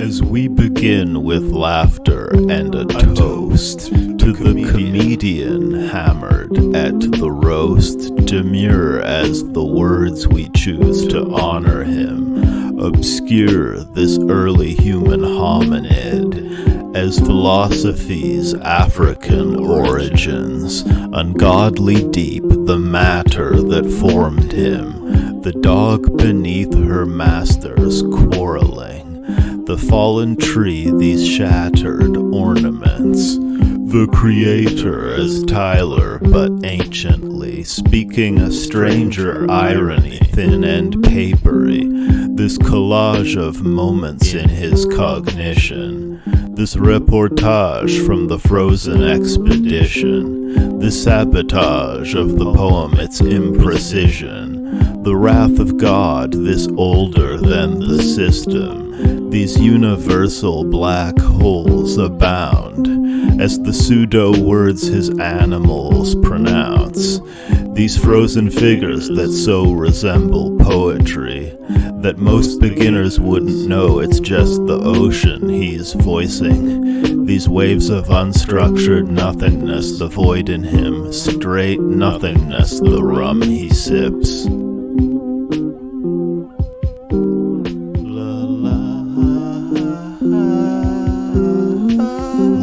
As we begin with laughter and a toast to the comedian hammered at the roast, demure as the words we choose to honor him, obscure this early human hominid as philosophy's African origins, ungodly deep the matter that formed him, the dog beneath her masters quarreling, the fallen tree these shattered ornaments, the creator as Tyler but anciently, speaking a stranger irony thin and papery, this collage of moments in his cognition, this reportage from the frozen expedition, this sabotage of the poem, its imprecision, the wrath of God, this older than the system, these universal black holes abound, as the pseudo-words his animals pronounce, these frozen figures that so resemble poetry, that most beginners wouldn't know it's just the ocean he's voicing, these waves of unstructured nothingness, the void in him, straight nothingness, the rum he sips.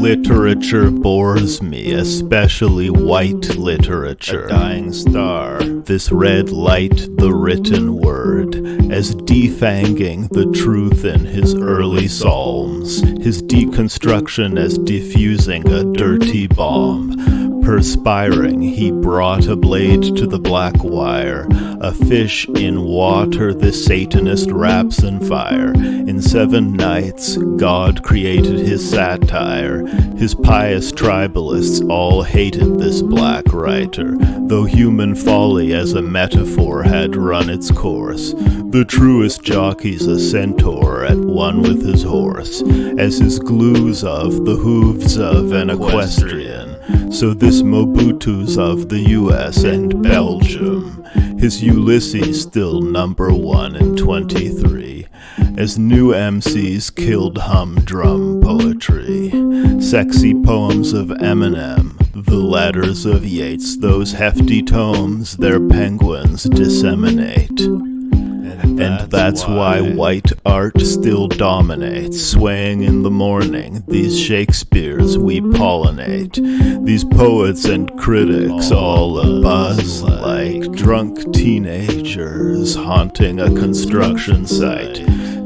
Literature bores me, especially white literature. A dying star, this red light, the written word, as defanging the truth in his early psalms, his deconstruction as diffusing a dirty bomb. Perspiring, he brought a blade to the black wire, a fish in water this Satanist wraps in fire. In 7 nights, God created his satire. His pious tribalists all hated this black writer, though human folly as a metaphor had run its course. The truest jockey's a centaur at one with his horse, as his glues of the hooves of an equestrian. So this Mobutu's of the US and Belgium, his Ulysses still #1 in 23, as new MCs killed humdrum poetry, sexy poems of Eminem, the letters of Yeats, those hefty tomes their penguins disseminate. And that's why white art still dominates, swaying in the morning, these Shakespeares we pollinate, these poets and critics all abuzz like drunk teenagers haunting a construction site.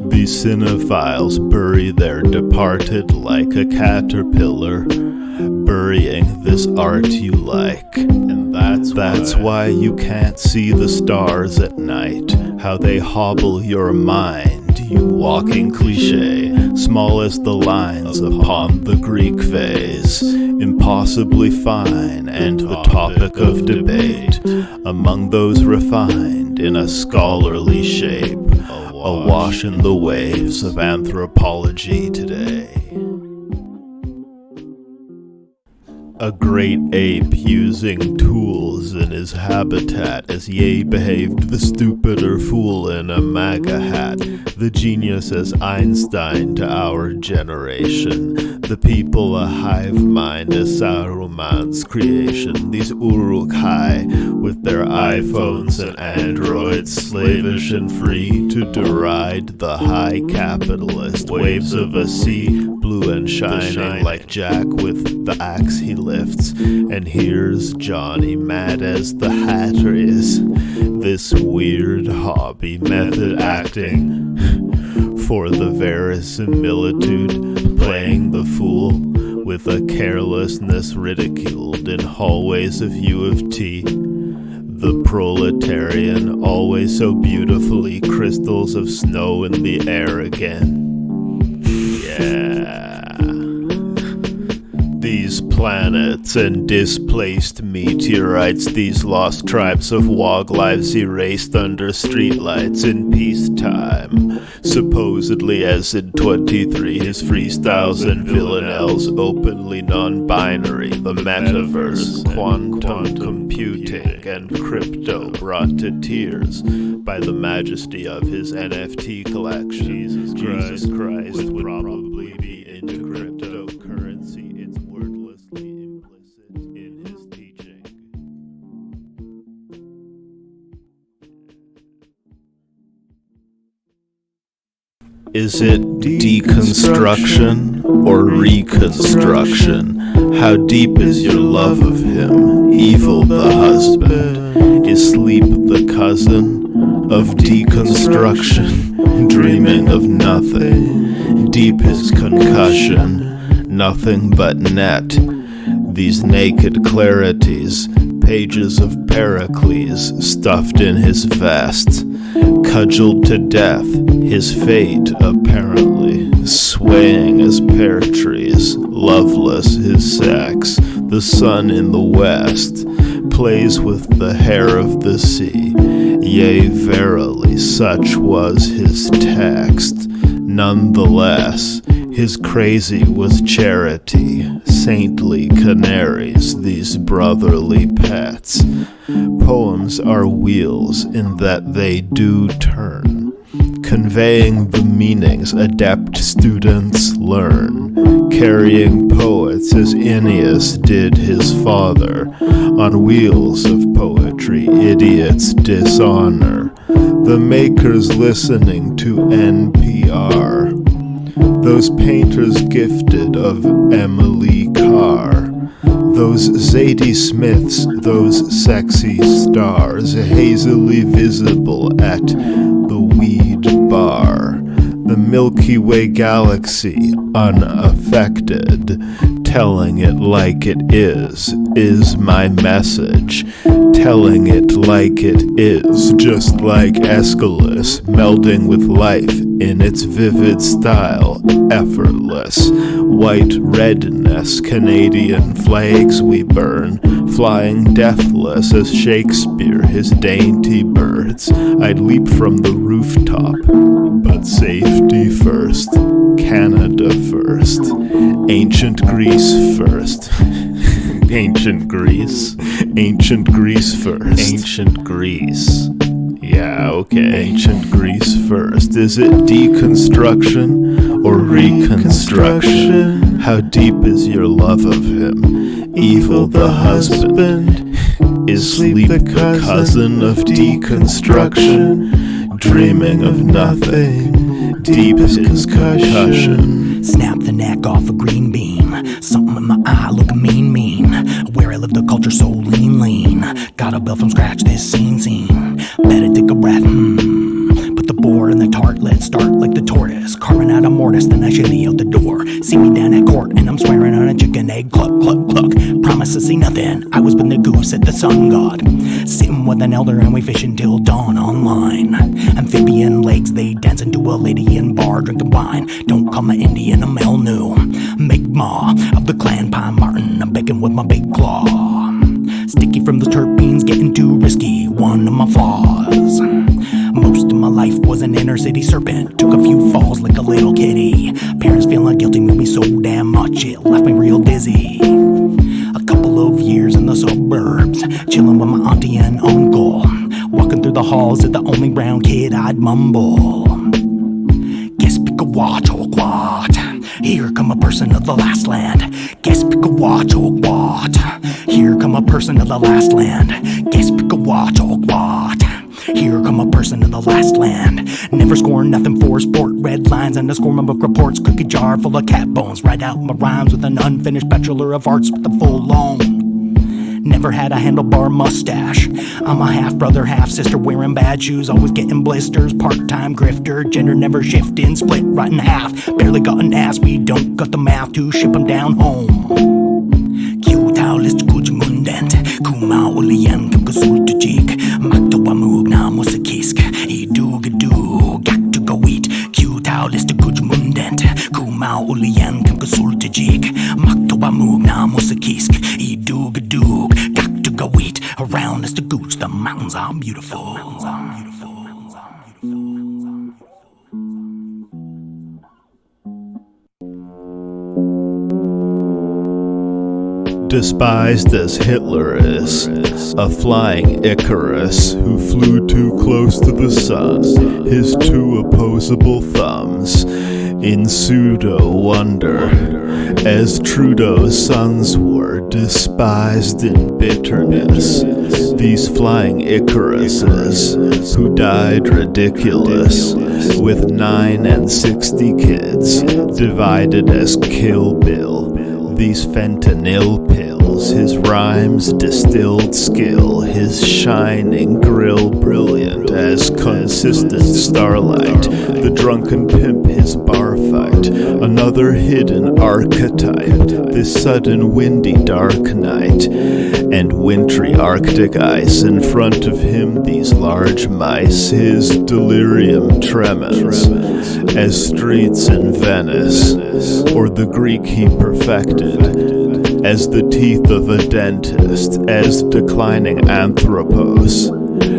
These cinephiles bury their departed like a caterpillar, burying this art you like. And that's why you can't see the stars at night, how they hobble your mind, you walking cliché, small as the lines upon the Greek vase, impossibly fine and the topic of debate, among those refined in a scholarly shape, awash in the waves of anthropology today. A great ape using tools in his habitat as Ye behaved the stupider fool in a MAGA hat. The genius as Einstein to our generation. The people a hive mind as Saruman's creation. These Uruk-hai with their iPhones and Androids, slavish and free to deride the high capitalist. Waves of a sea, blue and shining like Jack with the axe he lifts. And here's Johnny mad as the Hatter is. This weird hobby, method acting for the verisimilitude, playing the fool with a carelessness ridiculed in hallways of U of T. The proletarian, always so beautifully, crystals of snow in the air again. Yeah. These these planets and displaced meteorites, these lost tribes of wog lives erased under streetlights in peacetime. Supposedly as in 23, his freestyles and villanelles openly non-binary, the metaverse, quantum computing, and crypto brought to tears by the majesty of his NFT collection. Jesus Christ would probably be into cryptocurrency. It's wordlessly implicit in his teaching. Is it deconstruction or reconstruction? How deep is your love of him? Evil the husband, is sleep the cousin of deconstruction? Dreaming of nothing, deep his concussion, nothing but net. These naked clarities, pages of Pericles stuffed in his vest, cudgeled to death, his fate apparently, swaying as pear trees, loveless his sex, the sun in the west, plays with the hair of the sea, yea verily such was his text. Nonetheless, his crazy was charity, saintly canaries, these brotherly pets. Poems are wheels in that they do turn, conveying the meanings adept students learn, carrying poets as Aeneas did his father, on wheels of poetry idiots dishonor, the makers listening to NPR, those painters gifted of Emily Carr, those Zadie Smiths, those sexy stars, hazily visible at the weed bar, the Milky Way galaxy unaffected, telling it like it is my message, telling it like it is, just like Aeschylus, melding with life in its vivid style, effortless, white redness, Canadian flags we burn, flying deathless as Shakespeare his dainty birds. I'd leap from the rooftop, but safety first, Canada first, ancient Greece first. Ancient Greece first. Ancient Greece. Yeah, okay. Ancient Greece first. Is it deconstruction or reconstruction? How deep is your love of him? Evil the husband, is sleep the cousin of deconstruction? Dreaming of nothing, deep is his concussion. Snap the neck off a green beam, something in my eye look mean. Where I live the culture so lean. Gotta build from scratch this scene. Better take a breath, Put the board in the tartlet, start like the tortoise, carving out a mortise, then I shimmy out the door. See me down at court and I'm swearing on a chicken egg, cluck, cluck, cluck. Promise to see nothing, I was with the goose at the sun god, sitting with an elder and we fishing till dawn online. Amphibian legs, they dance into a lady in bar drinking wine. Don't call my Indian a male new Mi'kmaq of the clan Pine Martin, I'm begging with my big claw. Sticky from the terpenes, getting too risky, one of my flaws. Most of my life was an inner city serpent, took a few falls like a little kitty. Parents feeling guilty made me so damn much, it left me real dizzy. A couple of years in the suburbs, chilling with my auntie and uncle, walking through the halls of the only brown kid I'd mumble. Guess pick a watch or what? Here come a person of the last land. Guess pick a watch or what? Here come a person of the last land. Guess pick a watch or what? Here come a person of the last land. Never scoring nothing for sport, red lines and a score my book reports. Cookie jar full of cat bones, write out my rhymes with an unfinished Bachelor of Arts with a full loan. Never had a handlebar mustache. I'm a half brother, half sister, wearing bad shoes, always getting blisters. Part-time grifter, gender never shifting, split right in half. Barely got an ass, we don't got the math to ship 'em down home. Q-tau list kujmundent, kuma ulian kukasultujik, maktawa mugna musikisk, idugadu, gak to go eat. Q-tau list kujmundent, kuma ulian kukasultujik, maktawa Bamug na musikisk, Idugadoog, Gaktugaweet, around us the gooch, the mountains are beautiful. Despised as Hitler is, a flying Icarus who flew too close to the sun, his two opposable thumbs in pseudo-wonder, as Trudeau's sons were despised in bitterness. These flying Icaruses who died ridiculous, with 9 and 60 kids, divided as Kill Bill. These fentanyl pills, his rhymes distilled skill, his shining grill brilliant as consistent starlight, the drunken pimp his bar fight, another hidden archetype, this sudden windy dark night, and wintry arctic ice in front of him, these large mice, his delirium tremens, as streets in Venice, or the Greek he perfected, as the teeth of a dentist, as declining Anthropos.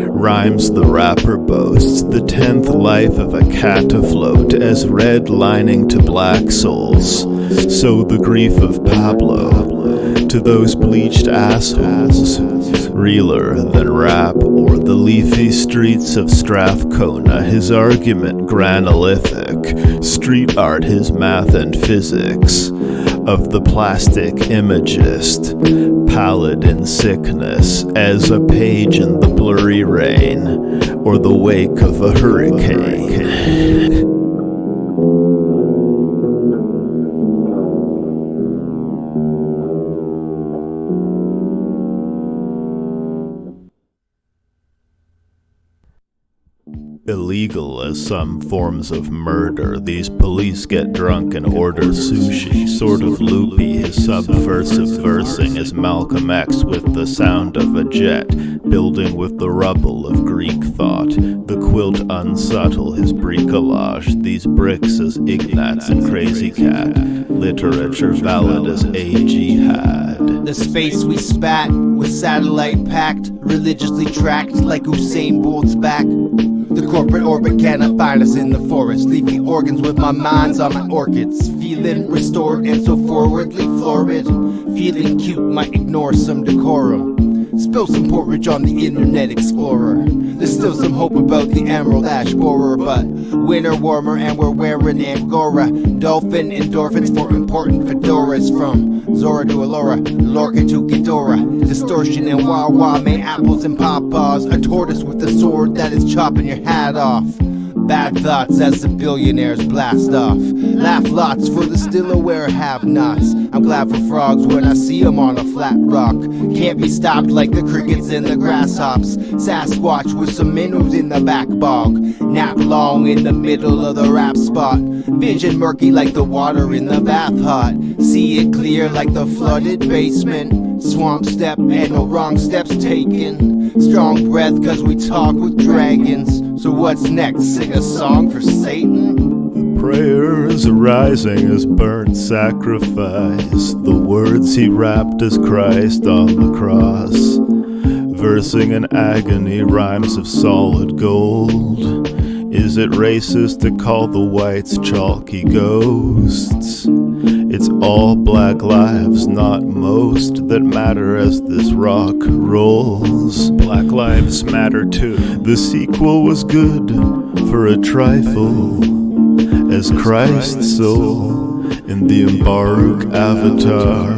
Rhymes the rapper boasts, the 10th life of a cat afloat, as red lining to black souls, so the grief of Pablo, to those bleached assholes, realer than rap or the leafy streets of Strathcona, his argument granolithic, street art his math and physics, of the plastic imagist, pallid in sickness, as a page in the blurry rain, or the wake of a hurricane. Illegal as some forms of murder, these police get drunk and order sushi, sort of loopy, his subversive versing is Malcolm X with the sound of a jet, building with the rubble of Greek thought, the quilt unsubtle, his bricolage, these bricks as Ignatz and Crazy Cat, literature valid as A.G. had. The space we spat with satellite packed, religiously tracked like Usain Bolt's back. The corporate orbit cannot find us in the forest, leafy organs with my minds on my orchids, feeling restored and so forwardly florid, feeling cute might ignore some decorum, spill some porridge on the internet explorer. There's still some hope about the emerald ash borer, but winter warmer and we're wearing Angora, dolphin endorphins for important fedoras, from Zora to Alora, Lorca to Ghidorah, distortion and wah-wah, may apples and pawpaws, a tortoise with a sword that is chopping your hat off. Bad thoughts as the billionaires blast off. Laugh lots for the still aware have-nots. I'm glad for frogs when I see them on a flat rock. Can't be stopped like the crickets and the grasshops. Sasquatch with some minnows in the back bog. Nap long in the middle of the rap spot. Vision murky like the water in the bath hot. See it clear like the flooded basement. Swamp step and no wrong steps taken. Strong breath cause we talk with dragons. So what's next? Sing a song for Satan? Prayers rising as burnt sacrifice, the words he rapped as Christ on the cross, versing in agony rhymes of solid gold. Is it racist to call the whites chalky ghosts? It's all black lives, not most, that matter as this rock rolls. Black lives matter too. The sequel was good for a trifle, as Christ's soul in the Mbarbecue avatar,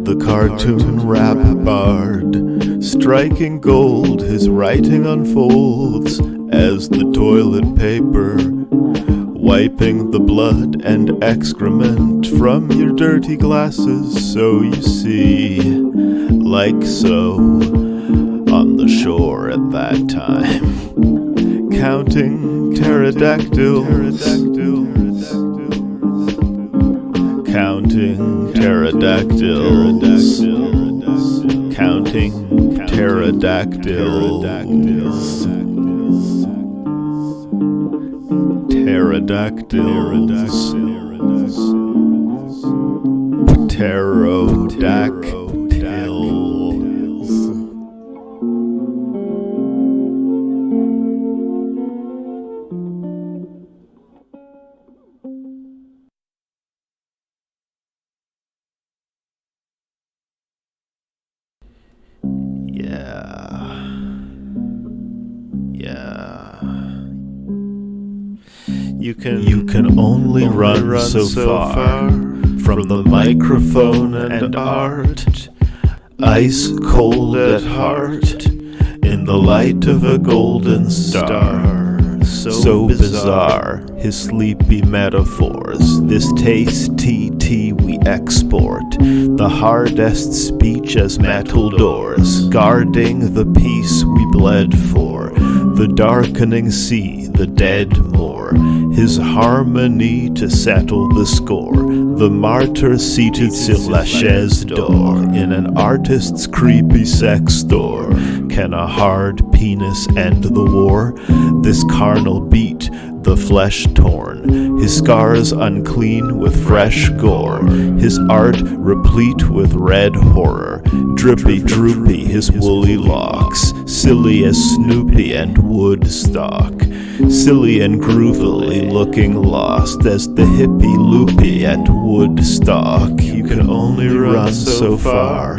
the cartoon rap bard, striking gold, his writing unfolds as the toilet paper, wiping the blood and excrement from your dirty glasses, so you see, like so, on the shore at that time, counting pterodactyls, counting pterodactyls, counting pterodactyls. Pterodactyls. pterodactyls. You can only run so far from the microphone and art, ice cold at heart, in the light of a golden star. So bizarre, his sleepy metaphors, this tasty tea we export, the hardest speech as metal doors, guarding the peace we bled for, the darkening sea, the dead moor, his harmony to settle the score, the martyr seated sur la chaise d'or, in an artist's creepy sex store. Can a hard penis end the war? This carnal beat, the flesh torn, his scars unclean with fresh gore, his art replete with red horror, drippy droopy his woolly locks, silly as Snoopy and Woodstock, silly and groovily looking lost as the hippie loopy at Woodstock. You can only run so far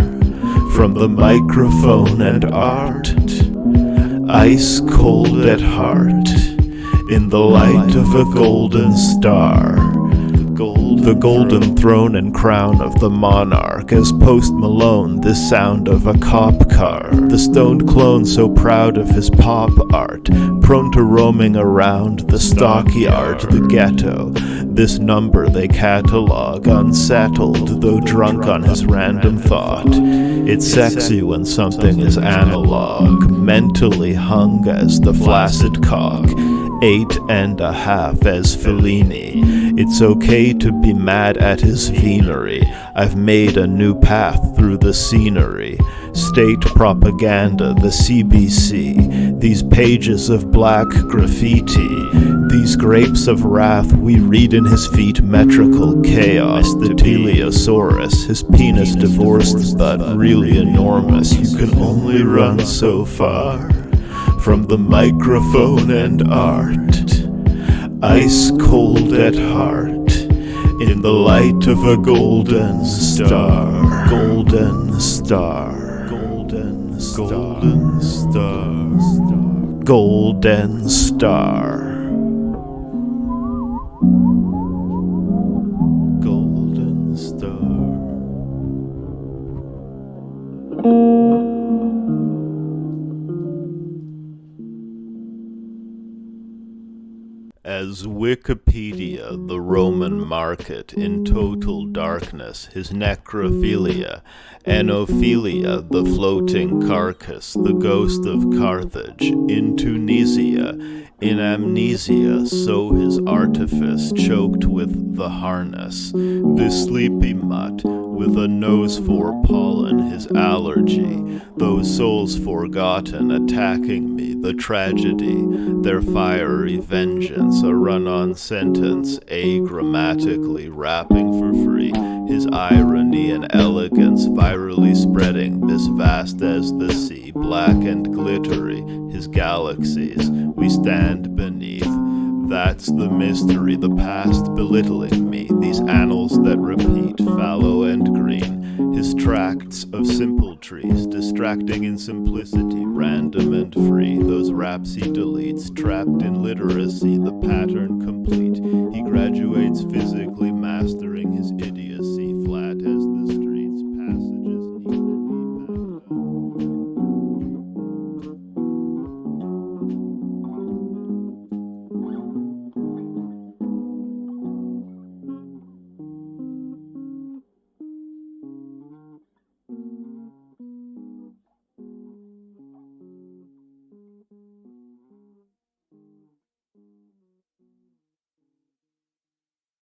from the microphone and art, ice cold at heart, in the light of a golden star, the golden throne and crown of the monarch, as Post Malone, the sound of a cop car, the stoned clone so proud of his pop art, prone to roaming around the stockyard, the ghetto, this number they catalog, unsettled, though drunk on his random thought. It's sexy when something is analog, mentally hung as the flaccid cock, 8.5 as Fellini. It's okay to be mad at his venery. I've made a new path through the scenery. State propaganda, the CBC. These pages of black graffiti. These grapes of wrath we read in his feet. Metrical chaos, the teleosaurus. His penis divorced but really enormous. You can only run so far from the microphone and art, ice cold at heart, in the light of a golden star, golden star, golden star, golden star, golden star. Golden star. As Wikipedia, the Roman market, in total darkness, his necrophilia, Anophilia, the floating carcass, the ghost of Carthage, in Tunisia, in amnesia, so his artifice, choked with the harness, this sleepy mutt, with a nose for pollen, his allergy, those souls forgotten attacking me, the tragedy, their fiery vengeance, a run-on sentence, agrammatically rapping for free, his irony and elegance virally spreading, this vast as the sea, black and glittery, his galaxies, we stand beneath. That's the mystery, the past belittling me, these annals that repeat, fallow and green, his tracts of simple trees, distracting in simplicity, random and free, those raps he deletes, trapped in literacy, the pattern complete, he graduates physically mastering his idiocy,